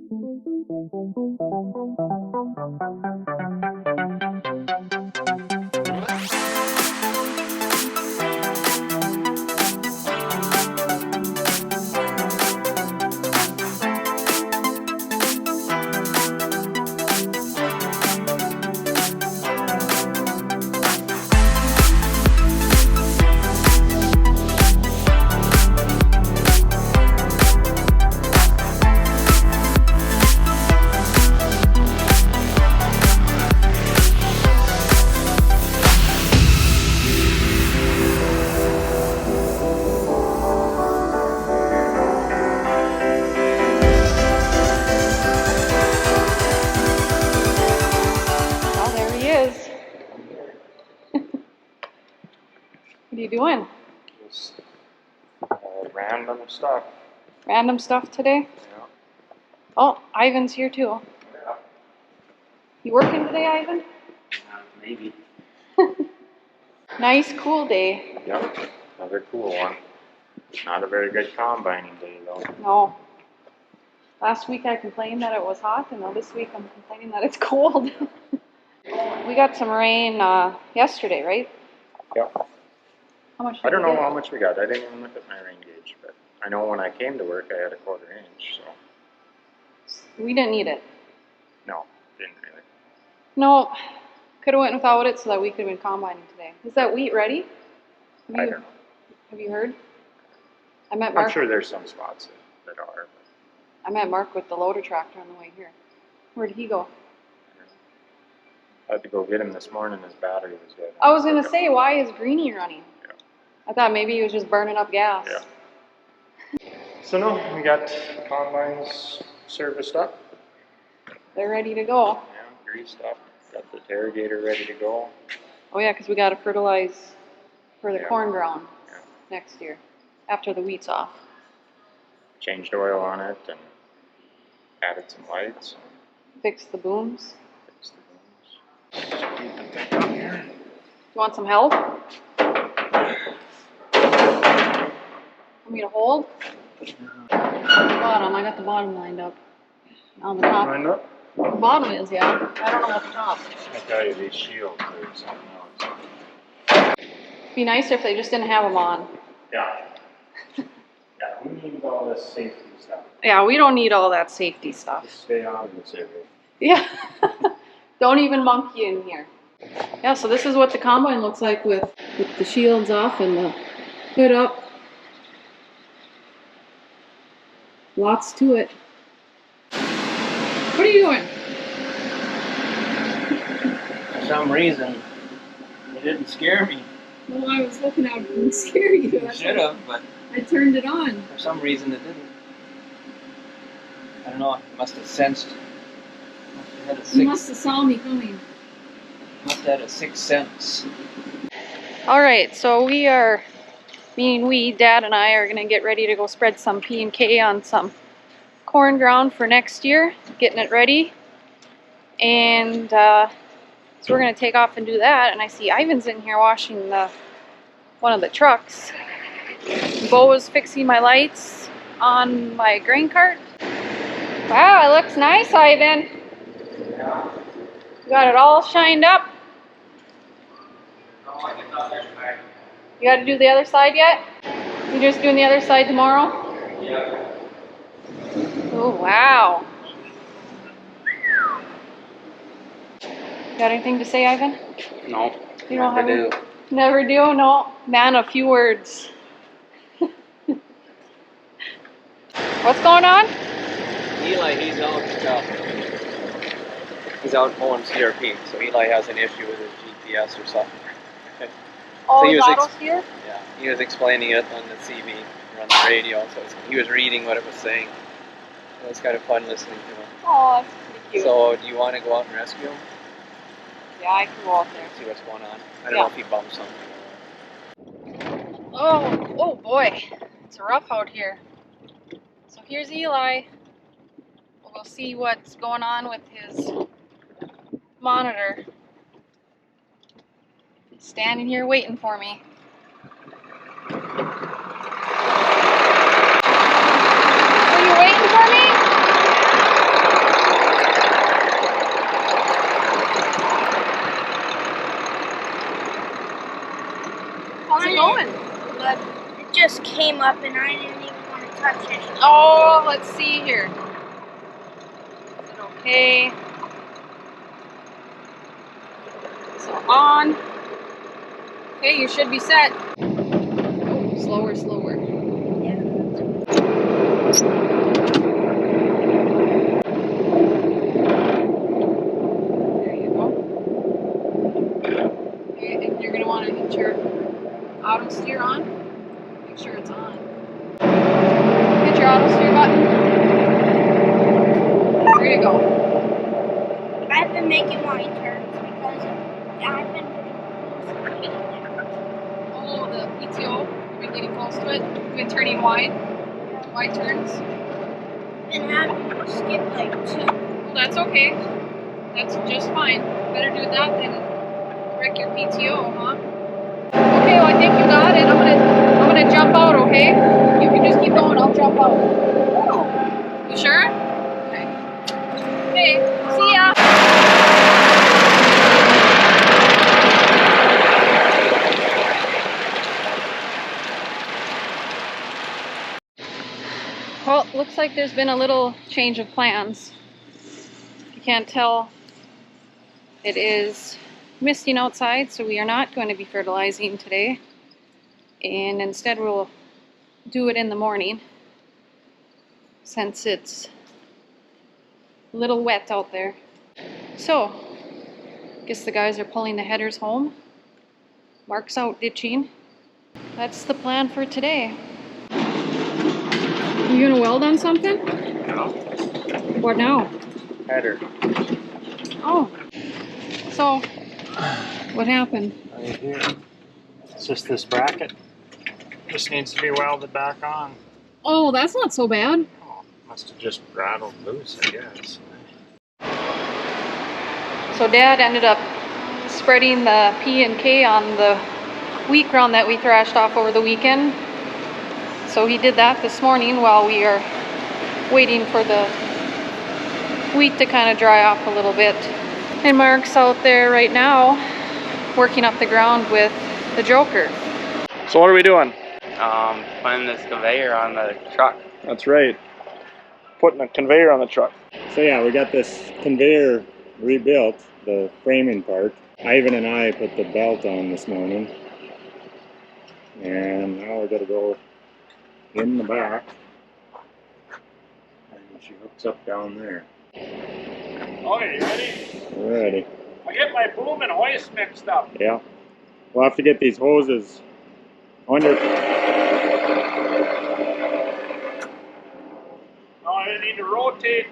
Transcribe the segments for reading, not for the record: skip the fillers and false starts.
What are you doing? Just random stuff. Random stuff today? Yeah. Oh, Ivan's here too. Yeah. You working today, Ivan? Maybe. Nice, cool day. Yep. Another cool one. Not a very good combining day though. No. Last week I complained that it was hot, and now this week I'm complaining that it's cold. We got some rain yesterday, right? Yep. How much? I don't know how much we got. I didn't even look at my rain gauge, but I know when I came to work I had a 1/4 inch, so. We didn't need it. No, didn't really. No, could have went without it so that we could have been combining today. Is that wheat ready? I don't know. Have you heard? I met Mark. I'm sure there's some spots that are. But I met Mark with the loader tractor on the way here. Where did he go? I had to go get him this morning. His battery was dead. I was gonna say, why is Greenie running? Yeah. I thought maybe he was just burning up gas. Yeah. So no, we got combines serviced up. They're ready to go. Yeah, greased up. Got the irrigator ready to go. Oh yeah, because we got to fertilize for the Yeah. corn ground Yeah. next year, after the wheat's off. Changed oil on it and added some lights. Fix the booms. Fixed the booms. Just keep the thing up here. You want some help? Want me to hold? Bottom. I got the bottom lined up. On the top. Lined up? The bottom is, yeah. I don't know what the top. I tell you, these shields are something else. It'd be nicer if they just didn't have them on. Yeah. Yeah, who needs all this safety stuff? Yeah, we don't need all that safety stuff. Just stay on this area. Yeah. Don't even monkey in here. Yeah, so this is what the combine looks like with the shields off and the hood up. Lots to it. What are you doing? For some reason, it didn't scare me. Well, I was looking out and scare you. It should have, but I turned it on. for some reason it didn't. I don't know, it must have sensed. You must have saw me coming. Must have had a sixth sense. Alright, so Dad and I are going to get ready to go spread some P&K on some corn ground for next year, getting it ready. And so we're going to take off and do that. And I see Ivan's in here washing one of the trucks. Bo was fixing my lights on my grain cart. Wow, it looks nice, Ivan. Yeah. You got it all shined up. No, I get the other side. You got to do the other side yet? You just doing the other side tomorrow? Yeah. Oh, wow. Got anything to say, Ivan? No. You don't have any? Never do? No? Man, a few words. What's going on? Eli, he's out mowing CRP, so Eli has an issue with his GPS or something. Oh, So he his was auto steer? Yeah, he was explaining it on the CV or on the radio, so he was reading what it was saying. It was kind of fun listening to him. Oh, that's pretty cute. So, do you want to go out and rescue him? Yeah, I can go out there. See what's going on. I don't know if he bumped something. Oh boy. It's rough out here. So here's Eli. We'll see what's going on with his monitor. He's standing here waiting for me. Are you waiting for me? up and I didn't even want to touch it. Oh, let's see here. Is it okay? So on. Okay, you should be set. Oh, slower, slower. Yeah. There you go. Okay, and you're gonna want to hit your auto steer on. Make sure it's on. Hit your auto steer button. There you go. I've been making my turns because I've been getting Oh, the PTO. You've been getting close to it. You've been turning wide turns. and having to skip like 2. Well, that's okay. That's just fine. Better do that than wreck your PTO, huh? Okay, well I think you got it. I'm gonna jump out, okay? You can just keep going, I'll jump out. You sure? Okay. Okay, see ya! Well, looks like there's been a little change of plans. If you can't tell, it is misting outside, so we are not going to be fertilizing today. And instead we'll do it in the morning since it's a little wet out there. So, guess the guys are pulling the headers home. Mark's out ditching. That's the plan for today. You gonna weld on something? No. What now? Header. Oh. So, what happened? Right here. It's just this bracket. Just needs to be welded back on. Oh, that's not so bad. Oh, must have just rattled loose, I guess. So Dad ended up spreading the P and K on the wheat ground that we thrashed off over the weekend. So he did that this morning while we are waiting for the wheat to kind of dry off a little bit. And Mark's out there right now working up the ground with the Joker. So what are we doing? Putting this conveyor on the truck. That's right. Putting a conveyor on the truck. So yeah, we got this conveyor rebuilt, the framing part. Ivan and I put the belt on this morning. And now we gotta go in the back. And she hooks up down there. Okay, you ready? We're ready. I get my boom and hoist mixed up. Yeah. We'll have to get these hoses under. Now I need to rotate.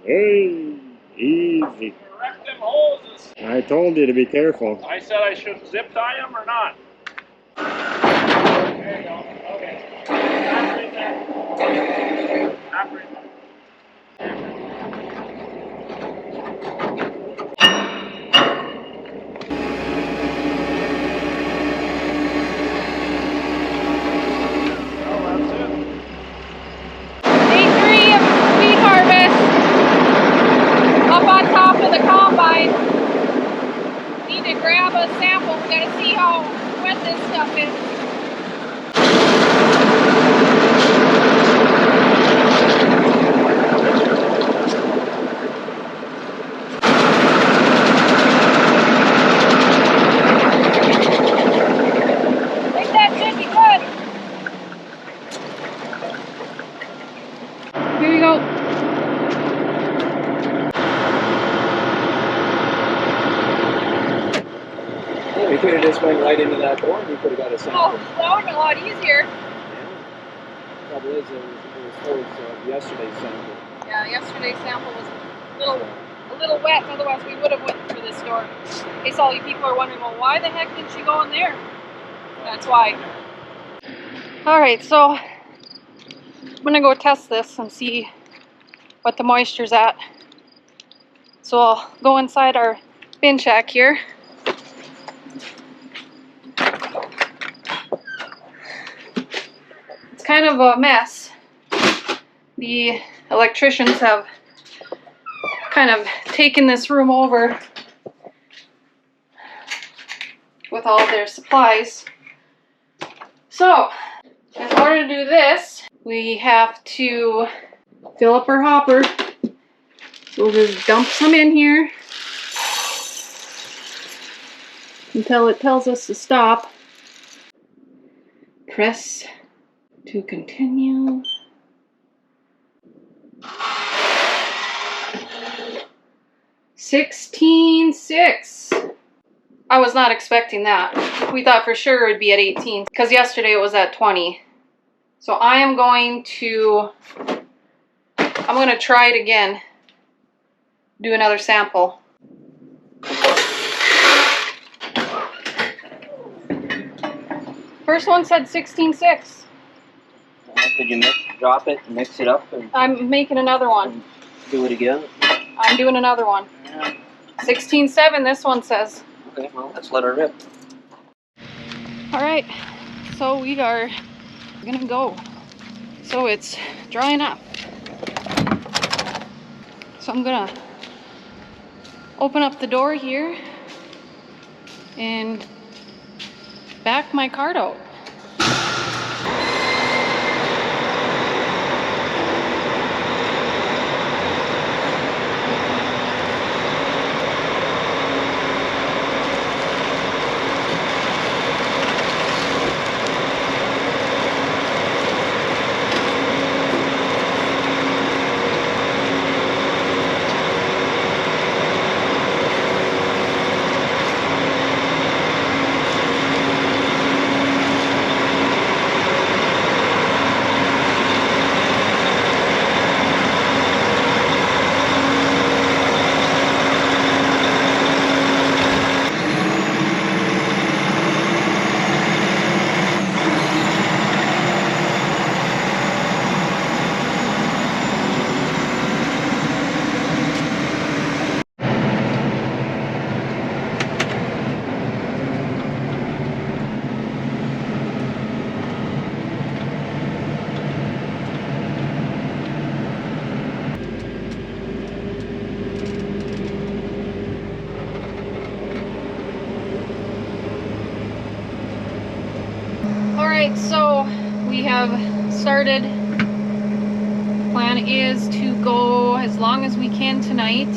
Hey, easy. Wreck them hoses. I told you to be careful. I said I should zip tie them or not. There you go. Okay. That's right there. That's right there. Day 3 of wheat harvest. Up on top of the combine. Need to grab a sample. We gotta see how wet this stuff is. I think that should be good. Here we go. Yeah, we could have just went right into that door and we could have got a sample. Oh, that would have been a lot easier. Trouble is, it was towards yesterday's sample. Yeah, yesterday's sample was a little wet, otherwise we would have went through this door. In case all you people are wondering, well, why the heck did she go in there? That's why. Alright, so I'm gonna go test this and see what the moisture's at. So I'll go inside our bin shack here. It's kind of a mess. The electricians have kind of taken this room over with all their supplies. So, in order to do this, we have to fill up our hopper. So we'll just dump some in here until it tells us to stop. Press to continue. $16.6. I was not expecting that. We thought for sure it'd be at 18 because yesterday it was at 20. So I'm going to try it again. Do another sample. First one said 16.6. Did you drop it and mix it up and I'm making another one. do it again? I'm doing another one. 16.7 this one says. Okay, well, let's let her rip. Alright, so we are gonna go. So it's drying up. So I'm gonna open up the door here and back my cart out. Alright, so we have started. Plan is to go as long as we can tonight,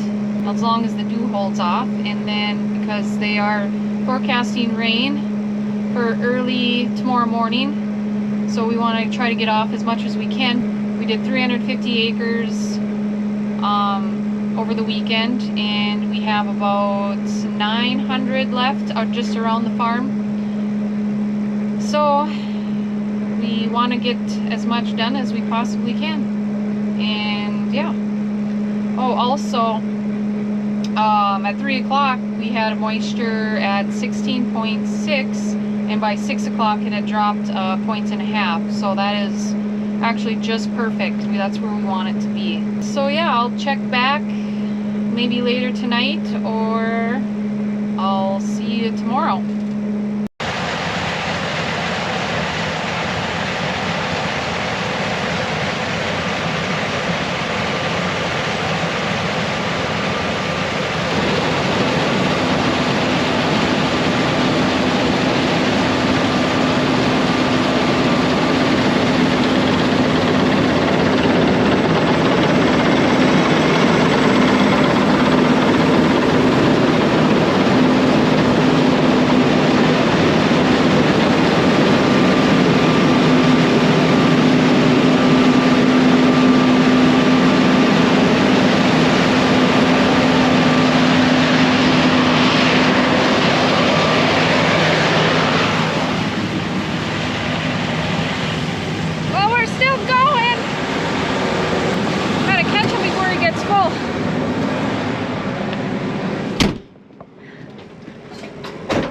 as long as the dew holds off, and then because they are forecasting rain for early tomorrow morning, so we want to try to get off as much as we can. We did 350 acres over the weekend, and we have about 900 left just around the farm. So we want to get as much done as we possibly can. And yeah. Oh, also, at 3 o'clock we had a moisture at 16.6, and by 6 o'clock it had dropped a point and a half. So that is actually just perfect. That's where we want it to be. So yeah, I'll check back maybe later tonight, or I'll see you tomorrow.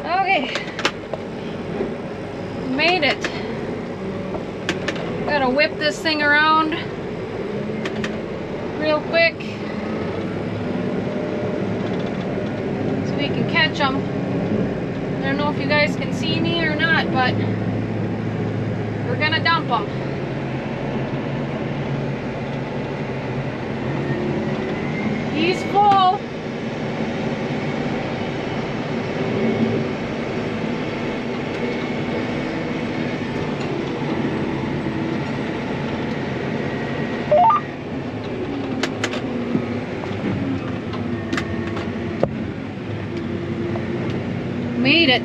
Okay, made it. Gotta whip this thing around real quick so we can catch them. I don't know if you guys can see me or not, but we're gonna dump them. He's full. made it.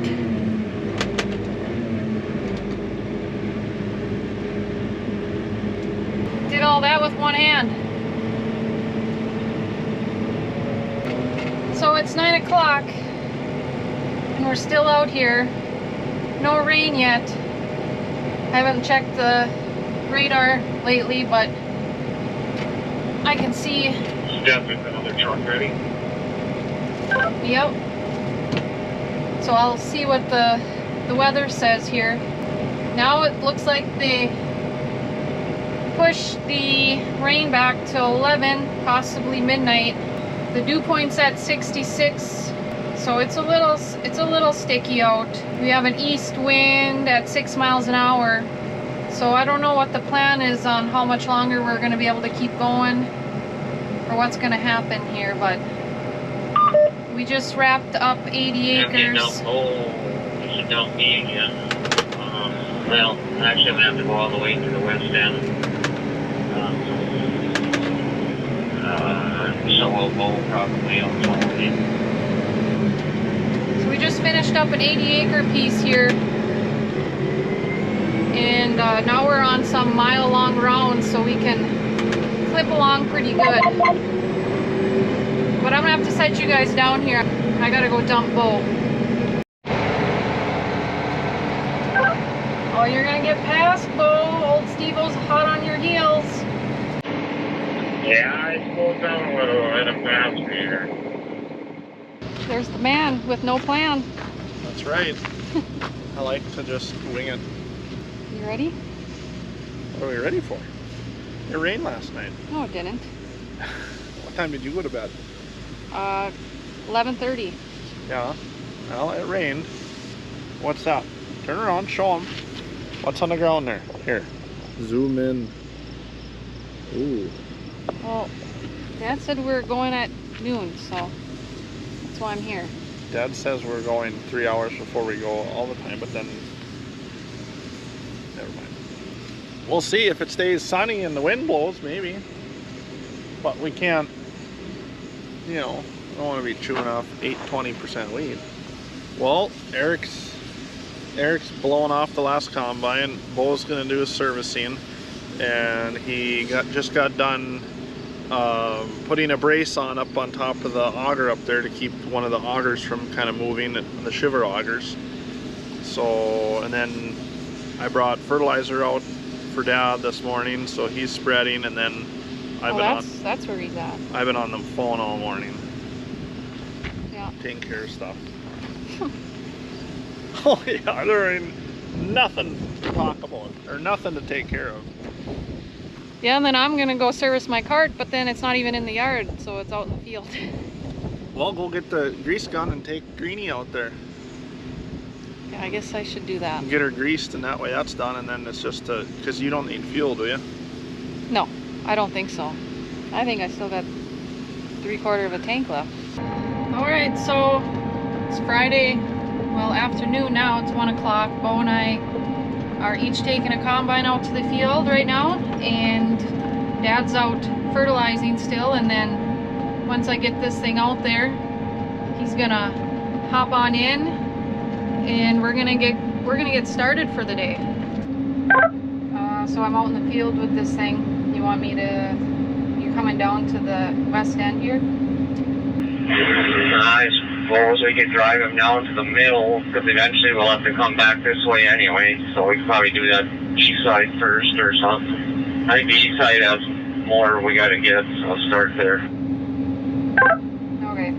Did all that with one hand. So it's 9 o'clock and we're still out here. No rain yet. I haven't checked the radar lately, but I can see. Step with another truck ready. Yep. So I'll see what the weather says here. Now it looks like they pushed the rain back to 11, possibly midnight. The dew point's at 66, so it's a little sticky out. We have an east wind at 6 miles an hour, so I don't know what the plan is on how much longer we're going to be able to keep going or what's going to happen here, but we just wrapped up 80 acres. Well, actually I'm going to have to go all the way to the west end. So we'll go probably on Saturday. So we just finished up an 80 acre piece here. And now we're on some mile long rounds so we can clip along pretty good. But I'm gonna have to set you guys down here. I gotta go dump Bo. Oh, you're gonna get past Bo. Old Steve-O's hot on your heels. Yeah, I slowed down a little, let him pass me here. There's the man with no plan. That's right. I like to just wing it. You ready? What are we ready for? It rained last night. No, it didn't. What time did you go to bed? 11:30. Yeah. Well, it rained. What's that? Turn around, show them. What's on the ground there? Here. Zoom in. Ooh. Well, Dad said we're going at noon, so that's why I'm here. Dad says we're going 3 hours before we go all the time, but then never mind. We'll see if it stays sunny and the wind blows, maybe. But we can't, you know, I don't want to be chewing off 20% weed. Well, Eric's blowing off the last combine. Bo's gonna do his servicing, and he just got done putting a brace on up on top of the auger up there to keep one of the augers from kind of moving, the shiver augers. So, and then I brought fertilizer out for Dad this morning, so he's spreading, and then that's where he's at. I've been on the phone all morning. Yeah. Taking care of stuff. Oh yeah, there ain't nothing to talk about, or nothing to take care of. Yeah, and then I'm gonna go service my cart, but then it's not even in the yard, so it's out in the field. Well, go get the grease gun and take Greenie out there. Yeah, I guess I should do that. Get her greased, and that way that's done, and then it's just because you don't need fuel, do you? No, I don't think so. I think I still got 3/4 of a tank left. Alright, so it's Friday, well, afternoon now, it's 1 o'clock. Bo and I are each taking a combine out to the field right now, and Dad's out fertilizing still, and then once I get this thing out there, he's gonna hop on in and we're gonna get started for the day. So I'm out in the field with this thing. You coming down to the west end here? I suppose we could drive him down to the middle, because eventually we'll have to come back this way anyway, so we could probably do that east side first or something. I think the east side has more we gotta get, so I'll start there. Okay.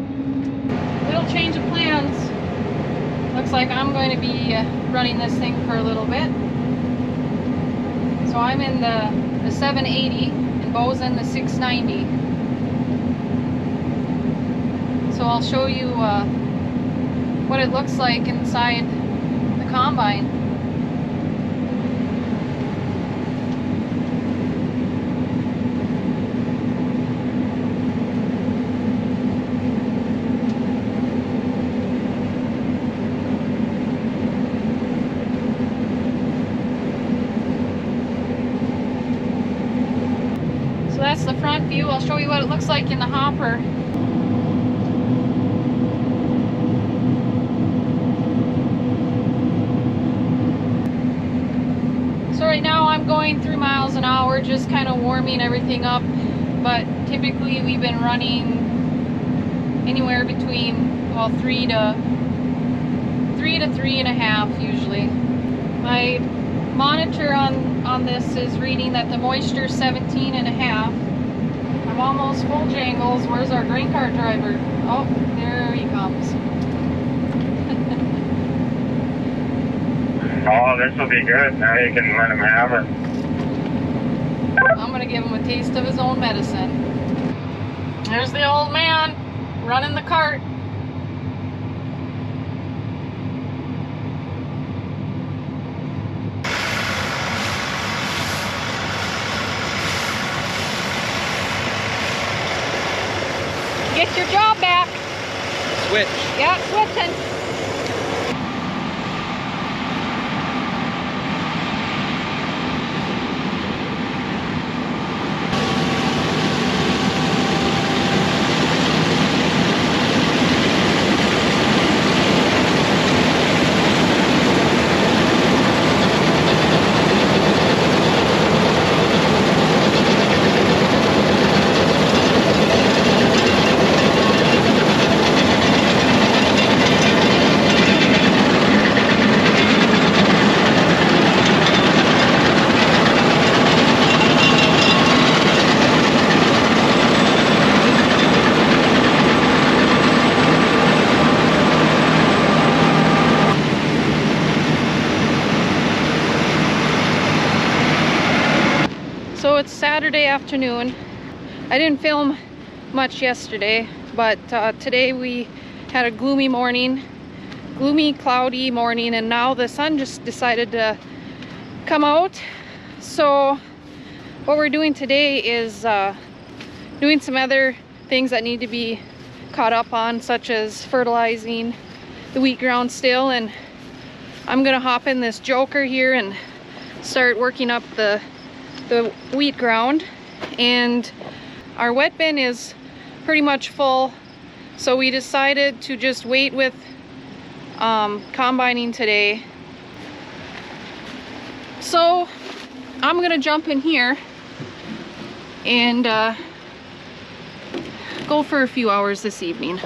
Little change of plans. Looks like I'm going to be running this thing for a little bit. So I'm in the 780 and Bo's in the 690. So I'll show you what it looks like inside the combine. So that's the front view. I'll show you what it looks like in the hopper. I'm going 3 miles an hour, just kind of warming everything up. But typically we've been running anywhere between, well, 3 to 3.5 usually. My monitor on this is reading that the moisture is 17.5. I'm almost full, Jangles. Where's our grain cart driver? Oh, there he comes. Oh, this will be good. Now you can let him have it. I'm gonna give him a taste of his own medicine. There's the old man running the cart. Get your job back. Switch. Yeah, switching. So it's Saturday afternoon. I didn't film much yesterday, but today we had a gloomy, cloudy morning, and now the sun just decided to come out. So what we're doing today is doing some other things that need to be caught up on, such as fertilizing the wheat ground still, and I'm gonna hop in this joker here and start working up the wheat ground. And our wet bin is pretty much full, so we decided to just wait with combining today. So I'm gonna jump in here and go for a few hours this evening.